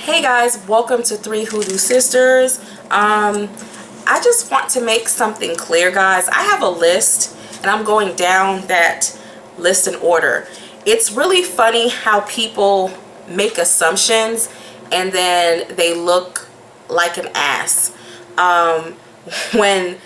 Hey guys, welcome to Three Hoodoo Sisters. I just want to make something clear, guys. I have a list and I'm going down that list in order. It's really funny how people make assumptions and then they look like an ass when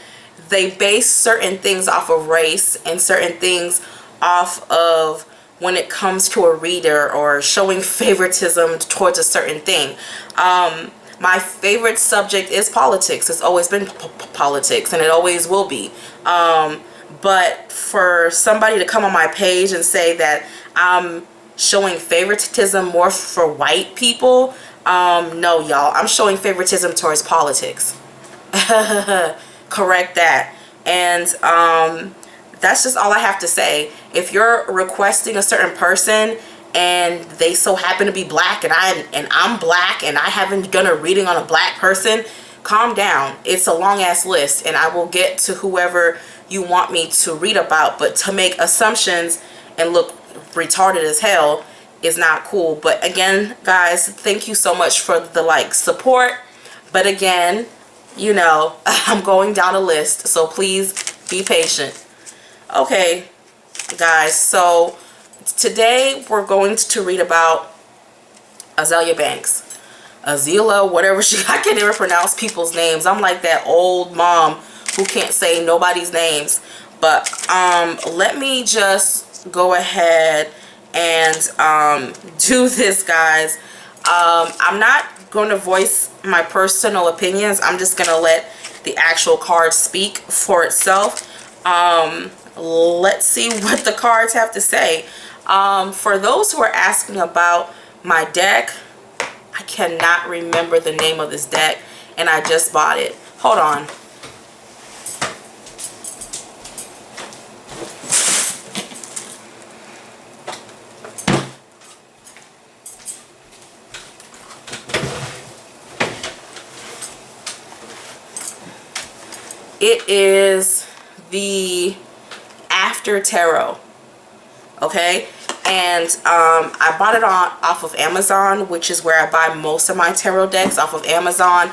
they base certain things off of race and certain things off of when it comes to a reader or showing favoritism towards a certain thing. My favorite subject is politics. It's always been politics and it always will be. But for somebody to come on my page and say that I'm showing favoritism more for white people, no y'all, I'm showing favoritism towards politics. Correct that. And that's just all I have to say. If you're requesting a certain person and they so happen to be black and I'm black and I haven't done a reading on a black person, calm down. It's a long ass list and I will get to whoever you want me to read about, but to make assumptions and look retarded as hell is not cool. But again, guys, thank you so much for the support. But again, you know, I'm going down a list, so please be patient. Okay, guys, so today we're going to read about Azealia Banks. Azealia, whatever I can never pronounce people's names. I'm like that old mom who can't say nobody's names. But let me just go ahead and do this, guys. I'm not going to voice my personal opinions. I'm just going to let the actual card speak for itself. Let's see what the cards have to say. For those who are asking about my deck, I cannot remember the name of this deck and I just bought it. Hold on. It is the After Tarot, okay, and I bought it off of Amazon, which is where I buy most of my tarot decks, off of Amazon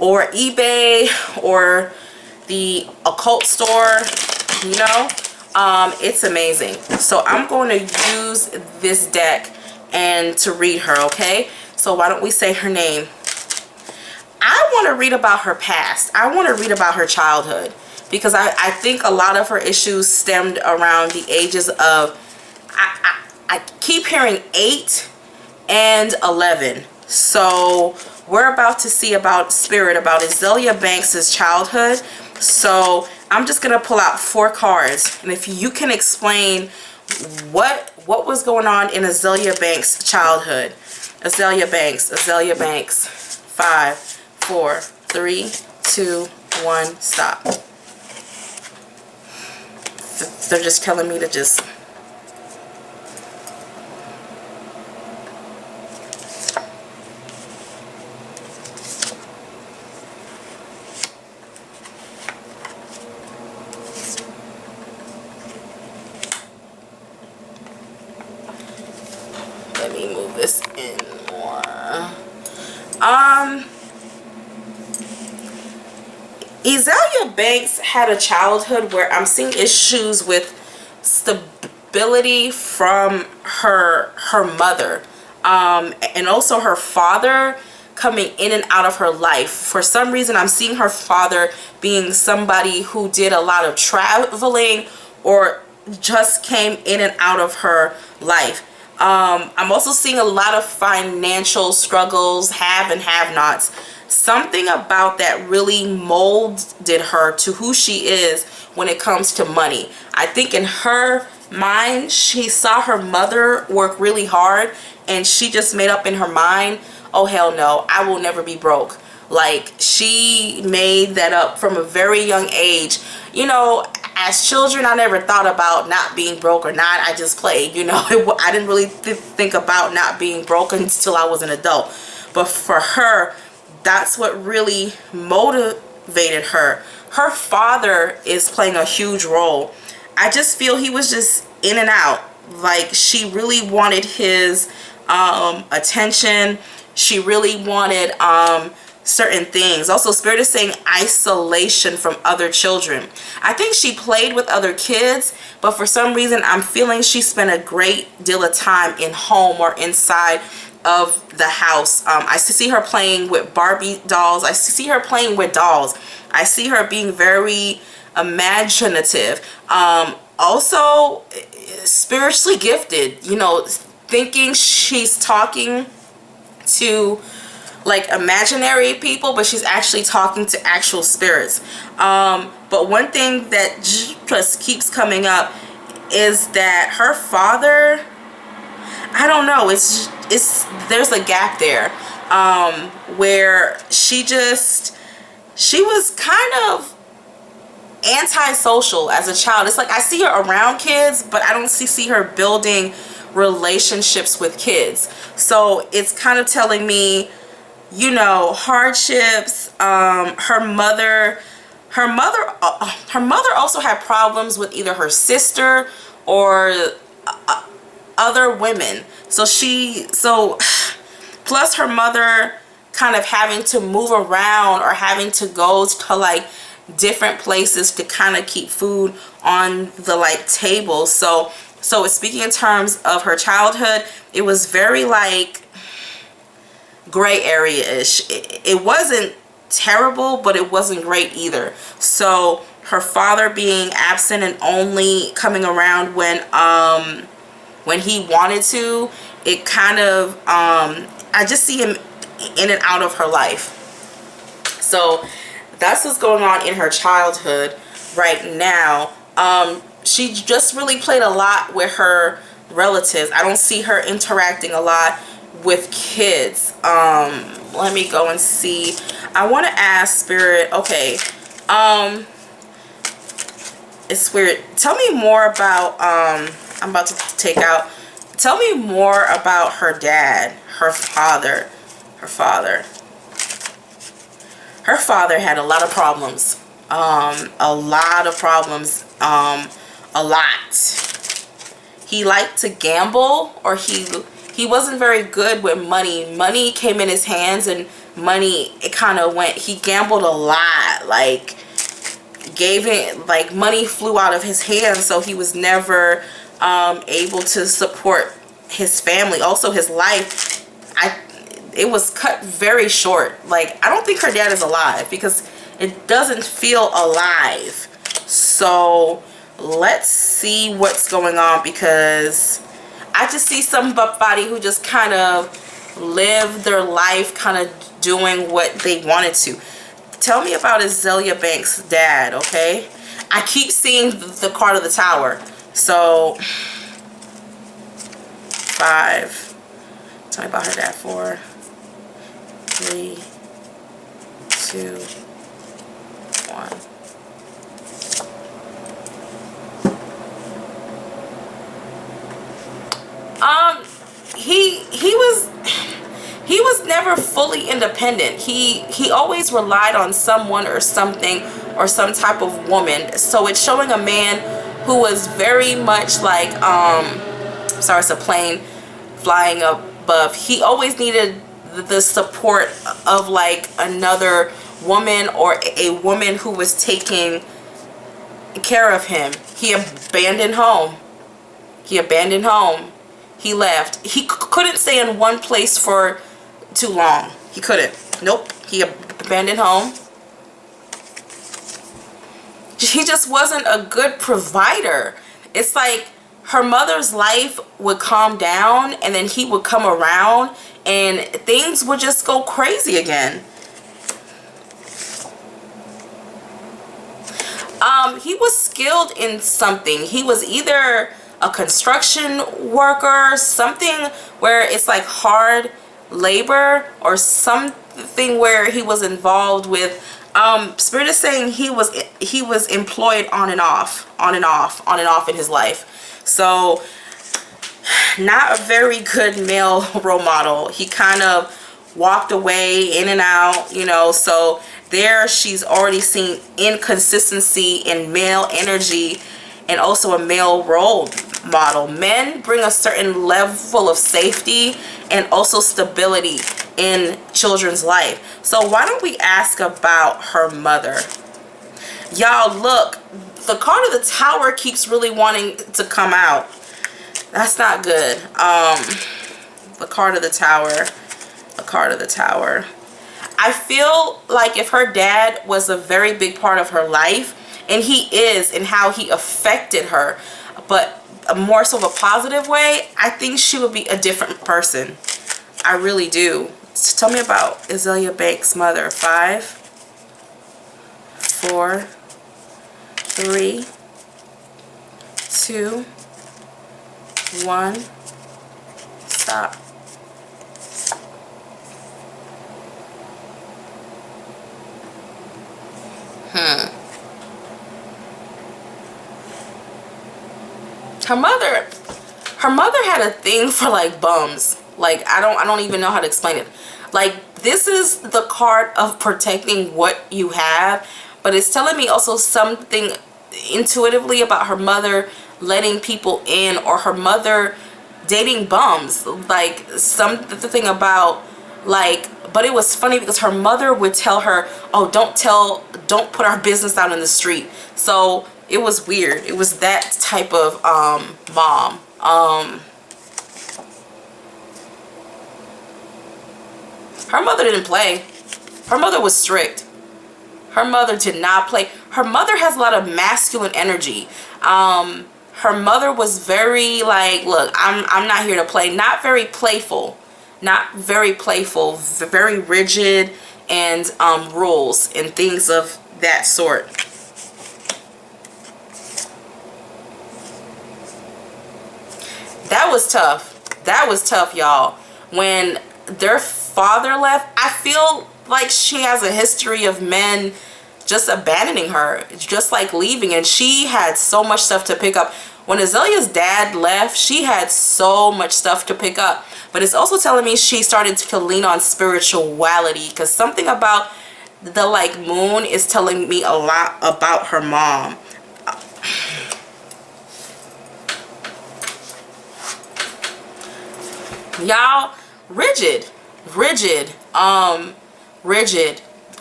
or eBay or the occult store. You know, it's amazing. So I'm going to use this deck and to read her. Okay, so why don't we say her name? I want to read about her past. I want to read about her childhood, because I think a lot of her issues stemmed around the ages of, I keep hearing 8 and 11. So we're about to see about Azealia Banks' childhood. So I'm just going to pull out 4 cards. And if you can explain what was going on in Azealia Banks' childhood. Azealia Banks. 5, 4, 3, 2, 1, stop. They're just telling me to just... Let me move this in more. Azealia Banks had a childhood where I'm seeing issues with stability from her mother, and also her father coming in and out of her life. For some reason, I'm seeing her father being somebody who did a lot of traveling or just came in and out of her life. I'm also seeing a lot of financial struggles, have and have-nots. Something about that really molded her to who she is when it comes to money. I think in her mind, she saw her mother work really hard and she just made up in her mind, oh hell no, I will never be broke. Like, she made that up from a very young age. You know, as children, I never thought about not being broke or not. I just played, you know. I didn't really think about not being broke until I was an adult. But for her, that's what really motivated her. Her father is playing a huge role. I just feel he was just in and out. Like, she really wanted his attention. she really wanted certain things. Also, Spirit is saying isolation from other children. I think she played with other kids, but for some reason I'm feeling she spent a great deal of time in home or inside of the house. I see her playing with Barbie dolls. I see her playing with dolls. I see her being very imaginative. Also spiritually gifted, you know, thinking she's talking to like imaginary people, but she's actually talking to actual spirits. But one thing that just keeps coming up is that her father, I don't know, it's there's a gap there, where she was kind of antisocial as a child. It's like I see her around kids, but I don't see her building relationships with kids. So it's kind of telling me, you know, hardships. Her mother also had problems with either her sister or other women. So plus her mother kind of having to move around or having to go to like different places to kind of keep food on the like table. So it's speaking in terms of her childhood. It was very like gray area-ish. It wasn't terrible, but it wasn't great either. So her father being absent and only coming around when he wanted to, it kind of I just see him in and out of her life. So that's what's going on in her childhood right now. She just really played a lot with her relatives. I don't see her interacting a lot with kids. Let me go and see. I want to ask Spirit, okay, it's weird. Tell me more about, I'm about to take out, tell me more about her dad, her father. Her father had a lot of problems. A lot. He liked to gamble, or he wasn't very good with money. Money came in his hands, and money, it kind of went, he gambled a lot, like gave it, like money flew out of his hands, so he was never able to support his family. Also his life, it was cut very short. Like I don't think her dad is alive, because it doesn't feel alive. So let's see what's going on, because I just see somebody who just kind of lived their life kind of doing what they wanted to. Tell me about Azealia Banks' dad, okay? I keep seeing the card of the Tower. So 5. Tell me about her dad. 4, 3, 2, 1. He was never fully independent. He always relied on someone or something or some type of woman. So it's showing a man who was very much like sorry, it's a plane flying above. He always needed the support of like another woman, or a woman who was taking care of him. He abandoned home. He left. He couldn't stay in one place for too long. He couldn't. Nope. He abandoned home. He just wasn't a good provider. It's like her mother's life would calm down, and then he would come around and things would just go crazy again. He was skilled in something. He was either a construction worker, something where it's like hard labor, or something where he was involved with, Spirit is saying he was employed on and off in his life. So not a very good male role model. He kind of walked away, in and out, you know. So there she's already seen inconsistency in male energy, and also a male role model. Men bring a certain level of safety and also stability in children's life. So why don't we ask about her mother? Y'all, look, the card of the Tower keeps really wanting to come out. That's not good. The card of the Tower. The card of the Tower. I feel like if her dad was a very big part of her life, and he is, in how he affected her, but more so of a positive way, I think she would be a different person. I really do. So tell me about Azealia Banks' mother. 5, 4, 3, 2, 1. Stop. Her mother had a thing for like bums. Like I don't even know how to explain it. Like this is the card of protecting what you have, but it's telling me also something intuitively about her mother letting people in, or her mother dating bums. Like something about like, but it was funny because her mother would tell her, oh, don't put our business out in the street. So it was weird. It was that type of mom. Her mother didn't play. Her mother was strict. Her mother did not play. Her mother has a lot of masculine energy. Her mother was very like, look, I'm not here to play. Not very playful. Not very playful. Very rigid, and rules and things of that sort. That was tough. That was tough, y'all. When their father left, I feel like she has a history of men just abandoning her, just like leaving, and she had so much stuff to pick up. When Azalea's dad left, she had so much stuff to pick up. But it's also telling me she started to lean on spirituality, because something about the like moon is telling me a lot about her mom. Y'all, rigid.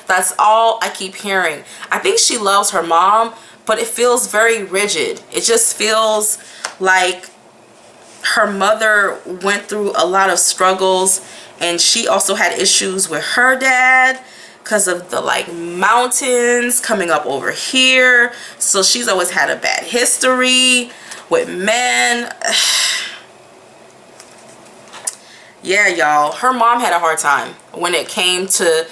That's all I keep hearing. I think she loves her mom, but it feels very rigid. It just feels like her mother went through a lot of struggles, and she also had issues with her dad because of the like mountains coming up over here. So she's always had a bad history with men. Yeah, y'all, her mom had a hard time when it came to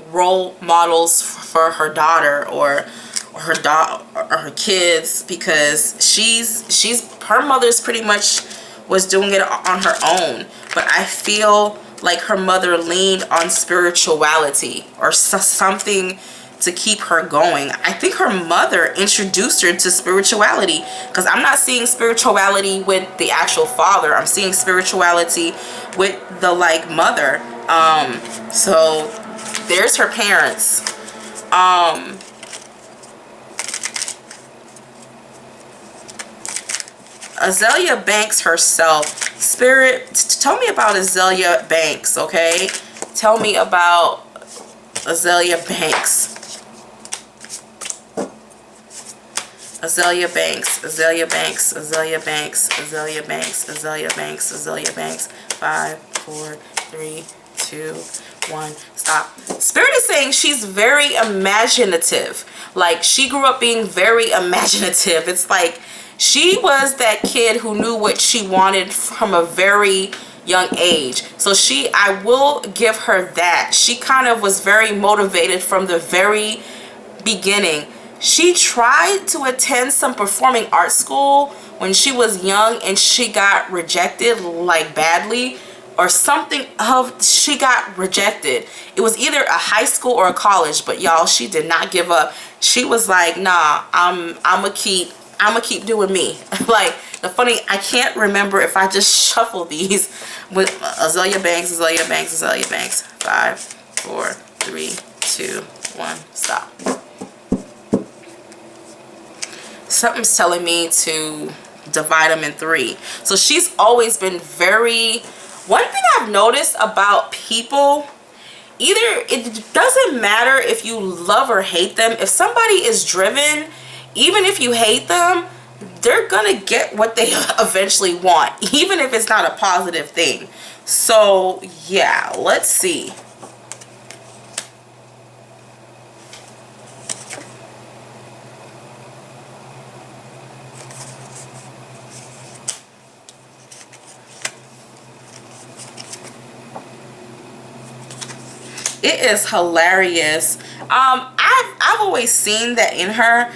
role models for her daughter or her kids, because her mother's pretty much was doing it on her own. But I feel like her mother leaned on spirituality or something to keep her going. I think her mother introduced her to spirituality, because I'm not seeing spirituality with the actual father. I'm seeing spirituality with the like mother. So there's her parents. Azealia Banks herself. Spirit, tell me about Azealia Banks, okay? Tell me about Azealia Banks. Azealia Banks, Azealia Banks, Azealia Banks, Azealia Banks, Azealia Banks, Azealia Banks. 5, 4, 3, 2, 1. Stop. Spirit is saying she's very imaginative. Like she grew up being very imaginative. It's like she was that kid who knew what she wanted from a very young age. So I will give her that. She kind of was very motivated from the very beginning. She tried to attend some performing arts school when she was young, and she got rejected like badly or something. She got rejected. It was either a high school or a college, but y'all, she did not give up. She was like, nah, I'ma keep doing me. Like I can't remember if I just shuffle these with Azealia Banks, Azealia Banks, Azealia Banks. 5, 4, 3, 2, 1. Stop. Something's telling me to divide them in 3. So she's always been very One thing I've noticed about people, either it doesn't matter if you love or hate them. If somebody is driven, even if you hate them, they're gonna get what they eventually want, even if it's not a positive thing. So yeah, let's see. It is hilarious. I've always seen that in her.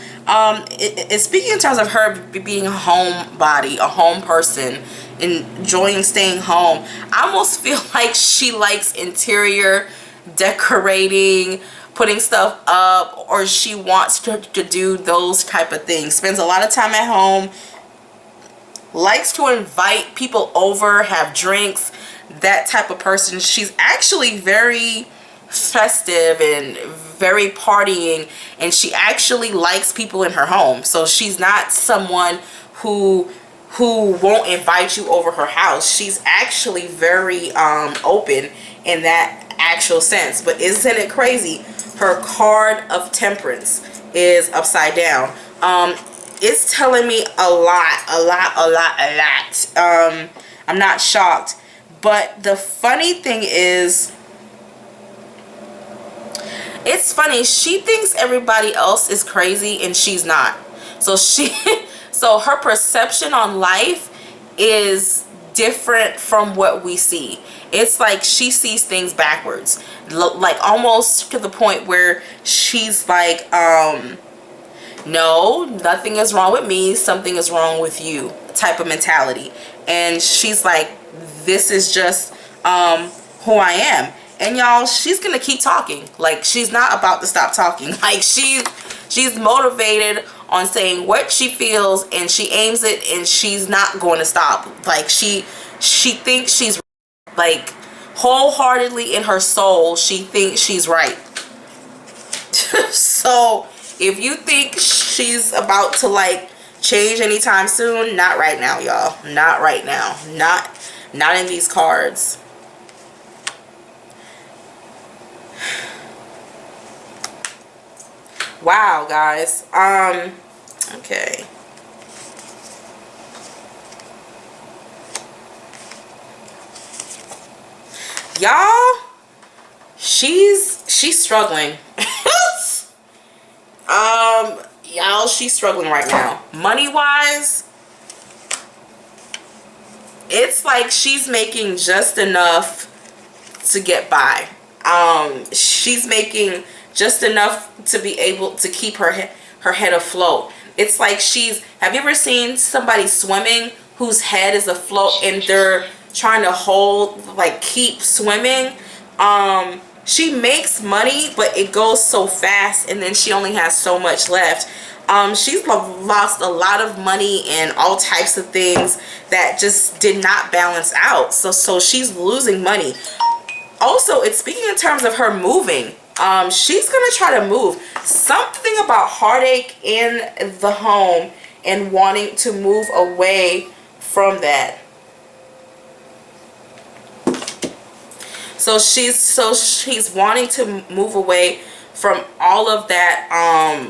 Speaking in terms of her being a homebody, a home person, enjoying staying home, I almost feel like she likes interior decorating, putting stuff up, or she wants to do those type of things. Spends a lot of time at home, likes to invite people over, have drinks, that type of person. She's actually very festive and very partying, and she actually likes people in her home. So she's not someone who won't invite you over her house. She's actually very open in that actual sense. But isn't it crazy? Her card of temperance is upside down. It's telling me a lot. I'm not shocked. But the funny thing is, it's funny, she thinks everybody else is crazy and she's not. So so her perception on life is different from what we see. It's like she sees things backwards, like almost to the point where she's like, no, nothing is wrong with me, something is wrong with you type of mentality. And she's like, this is just who I am. And y'all, she's gonna keep talking. Like, she's not about to stop talking. Like, she's motivated on saying what she feels, and she aims it, and she's not going to stop. Like, she thinks she's, like, wholeheartedly in her soul, she thinks she's right. So if you think she's about to, like, change anytime soon, not right now, y'all. Not right now. Not in these cards. Wow, guys. Okay. Y'all, she's struggling. Y'all, she's struggling right now. Money-wise, it's like she's making just enough to get by. She's making just enough to be able to keep her head afloat. It's like have you ever seen somebody swimming whose head is afloat and they're trying to keep swimming? She makes money, but it goes so fast, and then she only has so much left. She's lost a lot of money and all types of things that just did not balance out. So she's losing money. Also, it's speaking in terms of her moving. She's gonna try to move. Something about heartache in the home and wanting to move away from that. So she's wanting to move away from all of that.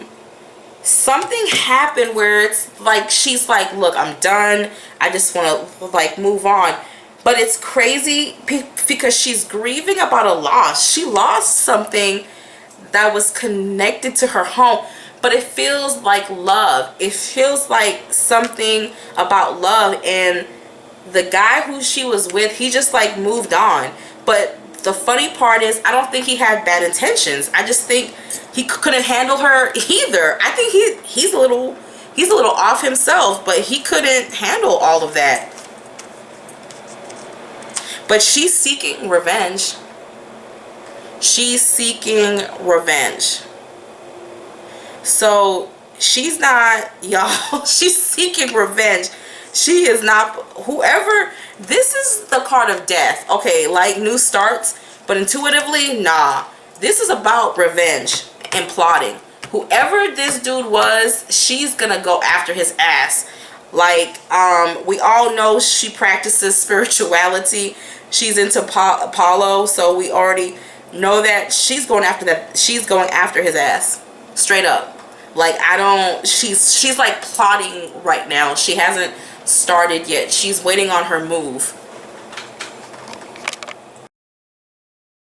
Something happened where it's like she's like, look, I'm done. I just want to like move on. But it's crazy because she's grieving about a loss. She lost something that was connected to her home, but it feels like love. It feels like something about love, and the guy who she was with, he just like moved on. But the funny part is, I don't think he had bad intentions. I just think he couldn't handle her either. I think he's a little off himself, but he couldn't handle all of that. But she's seeking revenge. She's seeking revenge. So she's not, y'all, she's seeking revenge. She is not, whoever, this is the card of death. Okay, like new starts, but intuitively, nah. This is about revenge and plotting. Whoever this dude was, she's gonna go after his ass. Like, we all know she practices spirituality. She's into Apollo, so we already know that she's going after that. She's going after his ass, straight up. Like, I don't. She's like plotting right now. She hasn't started yet. She's waiting on her move.